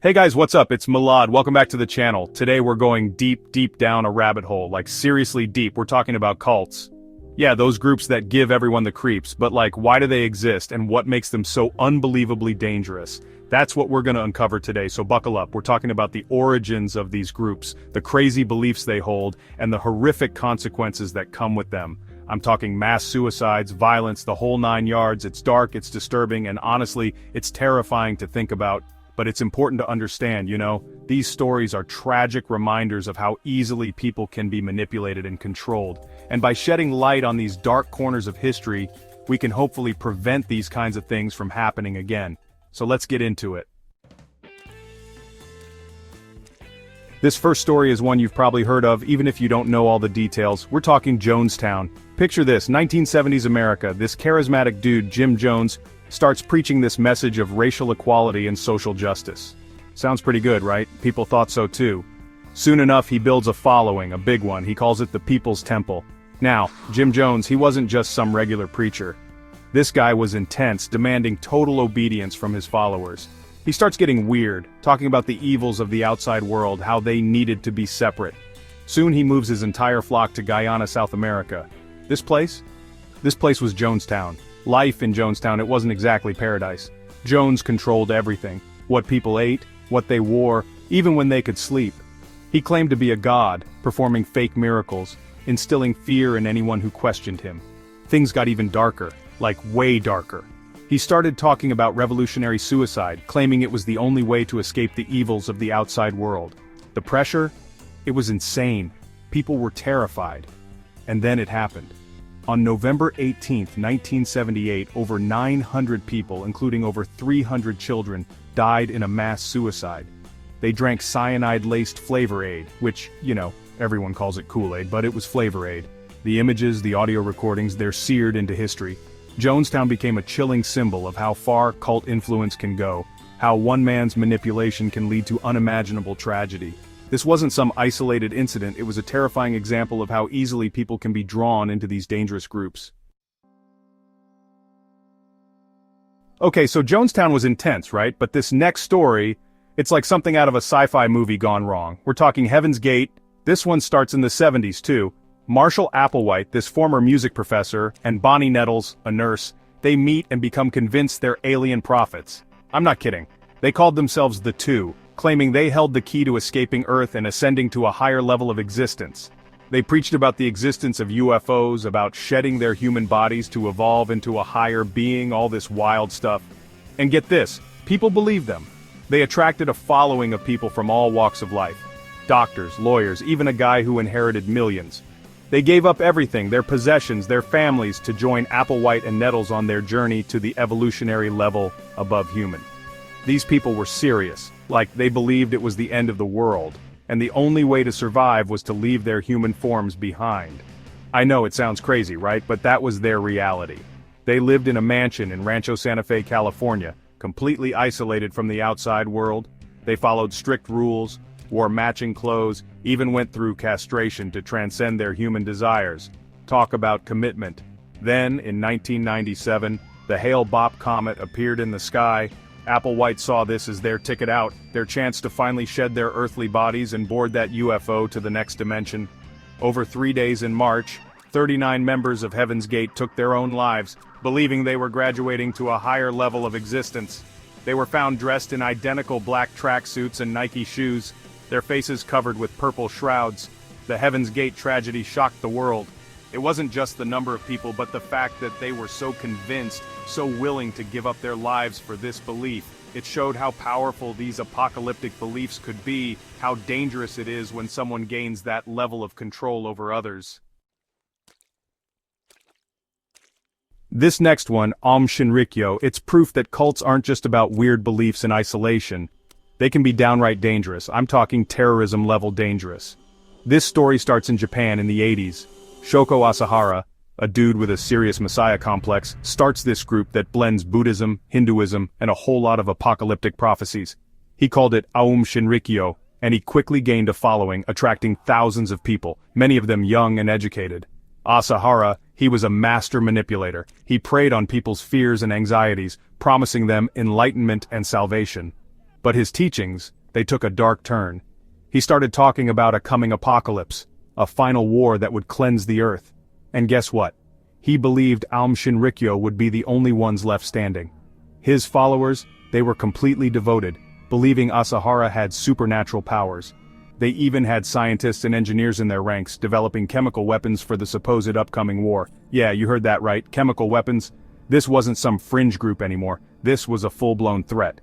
Hey guys, what's up? It's Milad. Welcome back to the channel. Today we're going deep down a rabbit hole, like seriously deep. We're talking about cults. Yeah, those groups that give everyone the creeps, but like, why do they exist and what makes them so unbelievably dangerous? That's what we're gonna uncover today, so buckle up. We're talking about the origins of these groups, the crazy beliefs they hold, and the horrific consequences that come with them. I'm talking mass suicides, violence, the whole 9 yards. It's dark, it's disturbing, and honestly, it's terrifying to think about. But it's important to understand, these stories are tragic reminders of how easily people can be manipulated and controlled. And by shedding light on these dark corners of history, we can hopefully prevent these kinds of things from happening again. So let's get into it. This first story is one you've probably heard of, even if you don't know all the details. We're talking Jonestown. Picture this, 1970s America, this charismatic dude, Jim Jones, starts preaching this message of racial equality and social justice. Sounds pretty good, right? People thought so too. Soon enough, he builds a following, a big one. He calls it the People's Temple. Now, Jim Jones, he wasn't just some regular preacher. This guy was intense, demanding total obedience from his followers. He starts getting weird, talking about the evils of the outside world, how they needed to be separate. Soon he moves his entire flock to Guyana, South America. This place? This place was Jonestown. Life in Jonestown, it wasn't exactly paradise. Jones controlled everything. What people ate, what they wore, even when they could sleep. He claimed to be a god, performing fake miracles, instilling fear in anyone who questioned him. Things got even darker, like way darker. He started talking about revolutionary suicide, claiming it was the only way to escape the evils of the outside world. The pressure? It was insane. People were terrified. And then it happened. On November 18, 1978, over 900 people, including over 300 children, died in a mass suicide. They drank cyanide-laced Flavor Aid, which, everyone calls it Kool-Aid, but it was Flavor Aid. The images, the audio recordings, they're seared into history. Jonestown became a chilling symbol of how far cult influence can go, how one man's manipulation can lead to unimaginable tragedy. This wasn't some isolated incident, it was a terrifying example of how easily people can be drawn into these dangerous groups. Okay, so Jonestown was intense, right? But this next story, it's like something out of a sci-fi movie gone wrong. We're talking Heaven's Gate. This one starts in the 70s too. Marshall Applewhite, this former music professor, and Bonnie Nettles, a nurse, they meet and become convinced they're alien prophets. I'm not kidding. They called themselves the Two, claiming they held the key to escaping Earth and ascending to a higher level of existence. They preached about the existence of UFOs, about shedding their human bodies to evolve into a higher being, all this wild stuff. And get this, people believed them. They attracted a following of people from all walks of life. Doctors, lawyers, even a guy who inherited millions. They gave up everything, their possessions, their families, to join Applewhite and Nettles on their journey to the evolutionary level above human. These people were serious, like they believed it was the end of the world, and the only way to survive was to leave their human forms behind. I know it sounds crazy, right? But that was their reality. They lived in a mansion in Rancho Santa Fe, California, completely isolated from the outside world. They followed strict rules, wore matching clothes, even went through castration to transcend their human desires. Talk about commitment. Then, in 1997, the Hale-Bopp comet appeared in the sky. Applewhite saw this as their ticket out, their chance to finally shed their earthly bodies and board that UFO to the next dimension. Over 3 days in March, 39 members of Heaven's Gate took their own lives, believing they were graduating to a higher level of existence. They were found dressed in identical black tracksuits and Nike shoes, their faces covered with purple shrouds. The Heaven's Gate tragedy shocked the world. It wasn't just the number of people, but the fact that they were so convinced, so willing to give up their lives for this belief. It showed how powerful these apocalyptic beliefs could be, how dangerous it is when someone gains that level of control over others. This next one, Aum Shinrikyo, it's proof that cults aren't just about weird beliefs in isolation. They can be downright dangerous. I'm talking terrorism-level dangerous. This story starts in Japan in the 80s. Shoko Asahara, a dude with a serious messiah complex, starts this group that blends Buddhism, Hinduism, and a whole lot of apocalyptic prophecies. He called it Aum Shinrikyo, and he quickly gained a following, attracting thousands of people, many of them young and educated. Asahara, he was a master manipulator. He preyed on people's fears and anxieties, promising them enlightenment and salvation. But his teachings, they took a dark turn. He started talking about a coming apocalypse, a final war that would cleanse the earth. And guess what? He believed Aum Shinrikyo would be the only ones left standing. His followers, they were completely devoted, believing Asahara had supernatural powers. They even had scientists and engineers in their ranks, developing chemical weapons for the supposed upcoming war. Yeah, you heard that right, chemical weapons. This wasn't some fringe group anymore, this was a full-blown threat.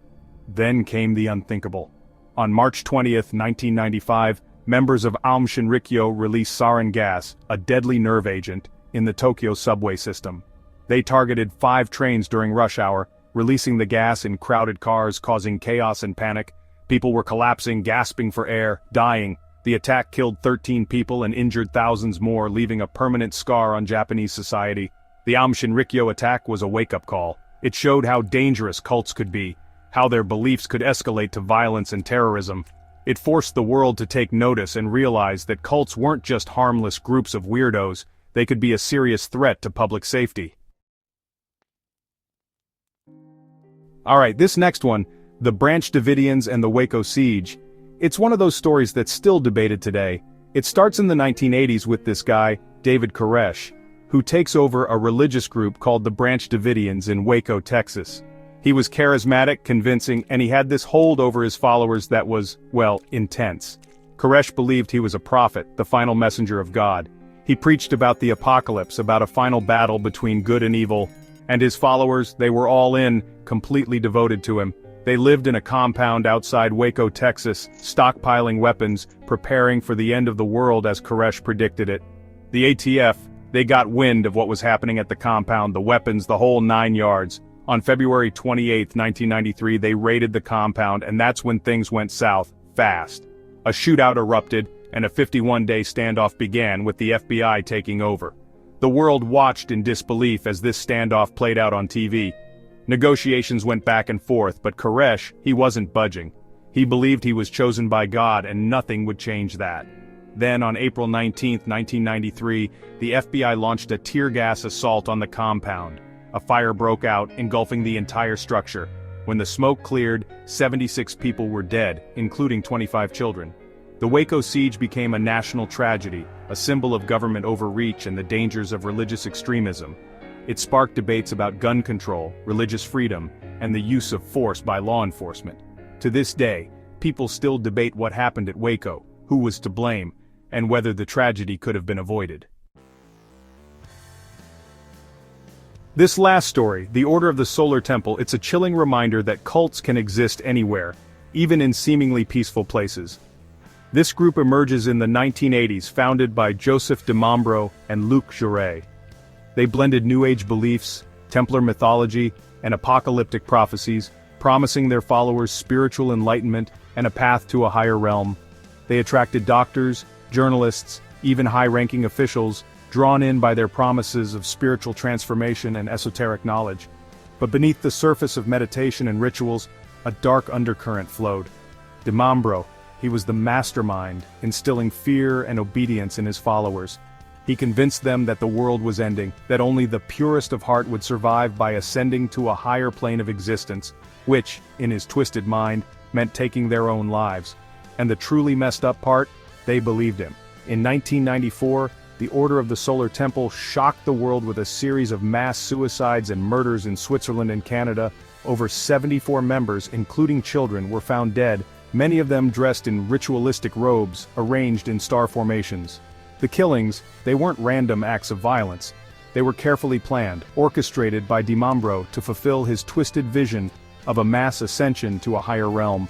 Then came the unthinkable. On March 20th, 1995, members of Aum Shinrikyo released sarin gas, a deadly nerve agent, in the Tokyo subway system. They targeted 5 trains during rush hour, releasing the gas in crowded cars, causing chaos and panic. People were collapsing, gasping for air, dying. The attack killed 13 people and injured thousands more, leaving a permanent scar on Japanese society. The Aum Shinrikyo attack was a wake-up call. It showed how dangerous cults could be, how their beliefs could escalate to violence and terrorism. It forced the world to take notice and realize that cults weren't just harmless groups of weirdos, they could be a serious threat to public safety. Alright, this next one, the Branch Davidians and the Waco Siege. It's one of those stories that's still debated today. It starts in the 1980s with this guy, David Koresh, who takes over a religious group called the Branch Davidians in Waco, Texas. He was charismatic, convincing, and he had this hold over his followers that was, well, intense. Koresh believed he was a prophet, the final messenger of God. He preached about the apocalypse, about a final battle between good and evil, and his followers, they were all in, completely devoted to him. They lived in a compound outside Waco, Texas, stockpiling weapons, preparing for the end of the world as Koresh predicted it. The ATF, they got wind of what was happening at the compound, the weapons, the whole 9 yards. On February 28, 1993, they raided the compound, and that's when things went south, fast. A shootout erupted, and a 51-day standoff began with the FBI taking over. The world watched in disbelief as this standoff played out on TV. Negotiations went back and forth, but Koresh, he wasn't budging. He believed he was chosen by God and nothing would change that. Then on April 19, 1993, the FBI launched a tear gas assault on the compound. A fire broke out, engulfing the entire structure. When the smoke cleared, 76 people were dead, including 25 children. The Waco siege became a national tragedy, a symbol of government overreach and the dangers of religious extremism. It sparked debates about gun control, religious freedom, and the use of force by law enforcement. To this day, people still debate what happened at Waco, who was to blame, and whether the tragedy could have been avoided. This last story, the Order of the Solar Temple, it's a chilling reminder that cults can exist anywhere, even in seemingly peaceful places. This group emerges in the 1980s, founded by Joseph DeMambro and Luc Jouret. They blended New Age beliefs, Templar mythology, and apocalyptic prophecies, promising their followers spiritual enlightenment and a path to a higher realm. They attracted doctors, journalists, even high-ranking officials, drawn in by their promises of spiritual transformation and esoteric knowledge. But beneath the surface of meditation and rituals, a dark undercurrent flowed. DeMambro, he was the mastermind, instilling fear and obedience in his followers. He convinced them that the world was ending, that only the purest of heart would survive by ascending to a higher plane of existence, which, in his twisted mind, meant taking their own lives. And the truly messed up part? They believed him. In 1994, the Order of the Solar Temple shocked the world with a series of mass suicides and murders in Switzerland and Canada. Over 74 members, including children, were found dead, many of them dressed in ritualistic robes, arranged in star formations. The killings, they weren't random acts of violence. They were carefully planned, orchestrated by DeMambro to fulfill his twisted vision of a mass ascension to a higher realm.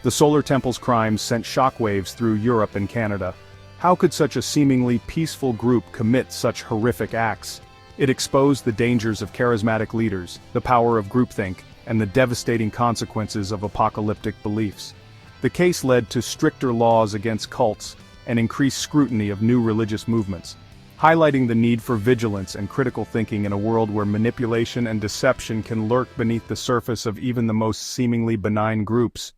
The Solar Temple's crimes sent shockwaves through Europe and Canada. How could such a seemingly peaceful group commit such horrific acts? It exposed the dangers of charismatic leaders, the power of groupthink, and the devastating consequences of apocalyptic beliefs. The case led to stricter laws against cults and increased scrutiny of new religious movements, highlighting the need for vigilance and critical thinking in a world where manipulation and deception can lurk beneath the surface of even the most seemingly benign groups.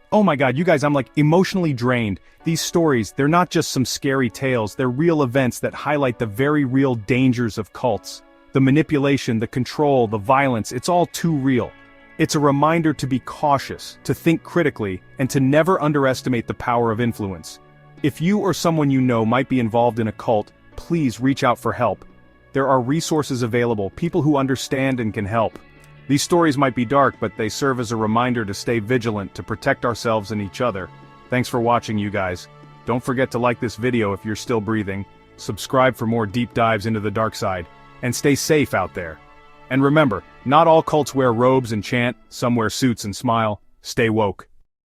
Oh my god, you guys, I'm like emotionally drained. These stories, they're not just some scary tales, they're real events that highlight the very real dangers of cults. The manipulation, the control, the violence, it's all too real. It's a reminder to be cautious, to think critically, and to never underestimate the power of influence. If you or someone you know might be involved in a cult, please reach out for help. There are resources available, people who understand and can help. These stories might be dark, but they serve as a reminder to stay vigilant, to protect ourselves and each other. Thanks for watching, you guys. Don't forget to like this video if you're still breathing, subscribe for more deep dives into the dark side, and stay safe out there. And remember, not all cults wear robes and chant, some wear suits and smile. Stay woke.